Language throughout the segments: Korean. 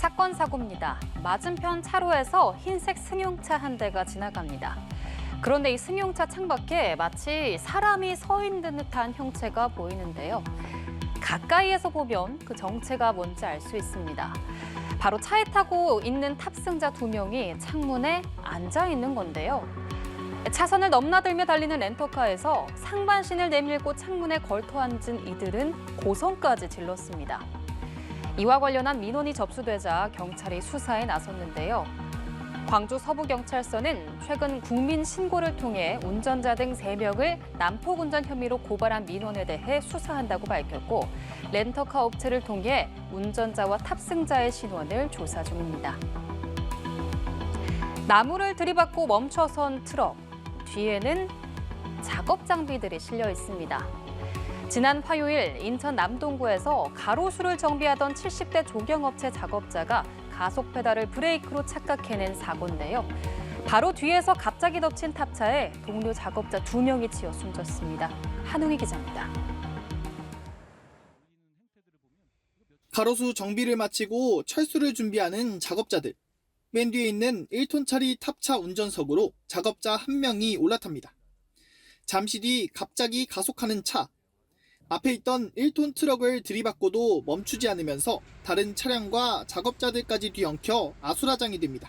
사건 사고입니다. 맞은편 차로에서 흰색 승용차 한 대가 지나갑니다. 그런데 이 승용차 창밖에 마치 사람이 서 있는 듯한 형체가 보이는데요. 가까이에서 보면 그 정체가 뭔지 알 수 있습니다. 바로 차에 타고 있는 탑승자 2명이 창문에 앉아 있는 건데요. 차선을 넘나들며 달리는 렌터카에서 상반신을 내밀고 창문에 걸터 앉은 이들은 고성까지 질렀습니다. 이와 관련한 민원이 접수되자 경찰이 수사에 나섰는데요. 광주 서부경찰서는 최근 국민 신고를 통해 운전자 등 3명을 난폭 운전 혐의로 고발한 민원에 대해 수사한다고 밝혔고 렌터카 업체를 통해 운전자와 탑승자의 신원을 조사 중입니다. 나무를 들이받고 멈춰선 트럭. 뒤에는 작업 장비들이 실려 있습니다. 지난 화요일 인천 남동구에서 가로수를 정비하던 70대 조경업체 작업자가 가속 페달을 브레이크로 착각해낸 사고인데요. 바로 뒤에서 갑자기 덮친 탑차에 동료 작업자 2명이 치여 숨졌습니다. 한웅희 기자입니다. 가로수 정비를 마치고 철수를 준비하는 작업자들. 맨 뒤에 있는 1톤짜리 탑차 운전석으로 작업자 1명이 올라탑니다. 잠시 뒤 갑자기 가속하는 차. 앞에 있던 1톤 트럭을 들이받고도 멈추지 않으면서 다른 차량과 작업자들까지 뒤엉켜 아수라장이 됩니다.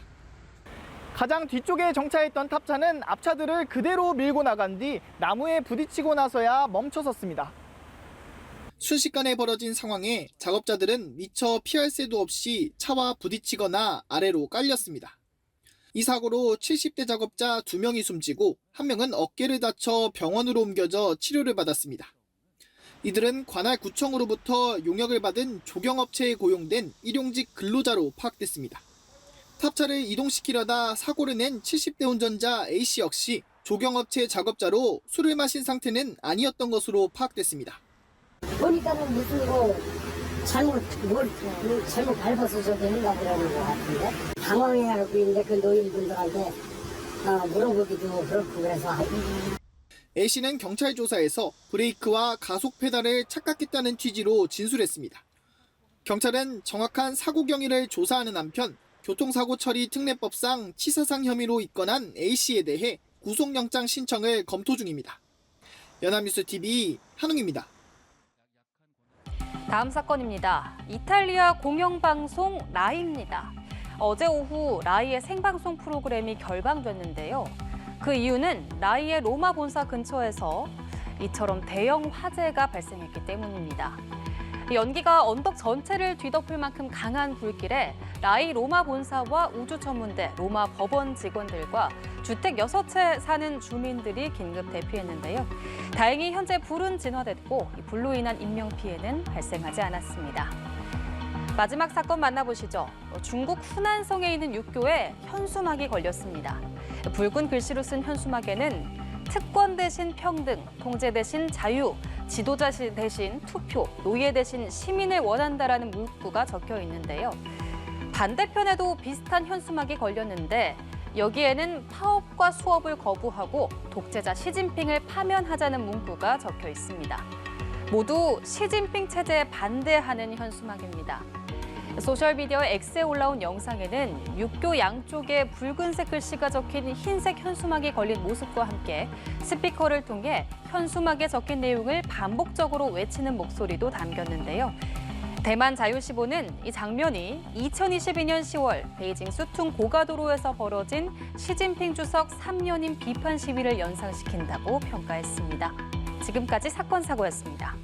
가장 뒤쪽에 정차했던 탑차는 앞차들을 그대로 밀고 나간 뒤 나무에 부딪히고 나서야 멈춰섰습니다. 순식간에 벌어진 상황에 작업자들은 미처 피할 새도 없이 차와 부딪히거나 아래로 깔렸습니다. 이 사고로 70대 작업자 2명이 숨지고 1명은 어깨를 다쳐 병원으로 옮겨져 치료를 받았습니다. 이들은 관할 구청으로부터 용역을 받은 조경업체에 고용된 일용직 근로자로 파악됐습니다. 탑차를 이동시키려다 사고를 낸 70대 운전자 A씨 역시 조경업체 작업자로 술을 마신 상태는 아니었던 것으로 파악됐습니다. 보니까는 무슨 잘못 밟아서 저기 했나 보라는 것 같은데 당황해하고 있는데 그 노인분들한테 물어보기도 그렇고 그래서 A씨는 경찰 조사에서 브레이크와 가속 페달을 착각했다는 취지로 진술했습니다. 경찰은 정확한 사고 경위를 조사하는 한편 교통사고 처리 특례법상 치사상 혐의로 입건한 A씨에 대해 구속영장 신청을 검토 중입니다. 연합뉴스TV 한웅입니다. 다음 사건입니다. 이탈리아 공영방송 라이입니다. 어제 오후 라이의 생방송 프로그램이 결방됐는데요. 그 이유는 라이의 로마 본사 근처에서 이처럼 대형 화재가 발생했기 때문입니다. 연기가 언덕 전체를 뒤덮을 만큼 강한 불길에 라이 로마 본사와 우주천문대, 로마 법원 직원들과 주택 6채 사는 주민들이 긴급 대피했는데요. 다행히 현재 불은 진화됐고 불로 인한 인명피해는 발생하지 않았습니다. 마지막 사건 만나보시죠. 중국 후난성에 있는 육교에 현수막이 걸렸습니다. 붉은 글씨로 쓴 현수막에는 특권 대신 평등, 통제 대신 자유, 지도자 대신 투표, 노예 대신 시민을 원한다라는 문구가 적혀 있는데요. 반대편에도 비슷한 현수막이 걸렸는데 여기에는 파업과 수업을 거부하고 독재자 시진핑을 파면하자는 문구가 적혀 있습니다. 모두 시진핑 체제에 반대하는 현수막입니다. 소셜미디어 X에 올라온 영상에는 육교 양쪽에 붉은색 글씨가 적힌 흰색 현수막이 걸린 모습과 함께 스피커를 통해 현수막에 적힌 내용을 반복적으로 외치는 목소리도 담겼는데요. 대만 자유시보는 이 장면이 2022년 10월 베이징 수퉁 고가도로에서 벌어진 시진핑 주석 3년임 비판 시위를 연상시킨다고 평가했습니다. 지금까지 사건 사고였습니다.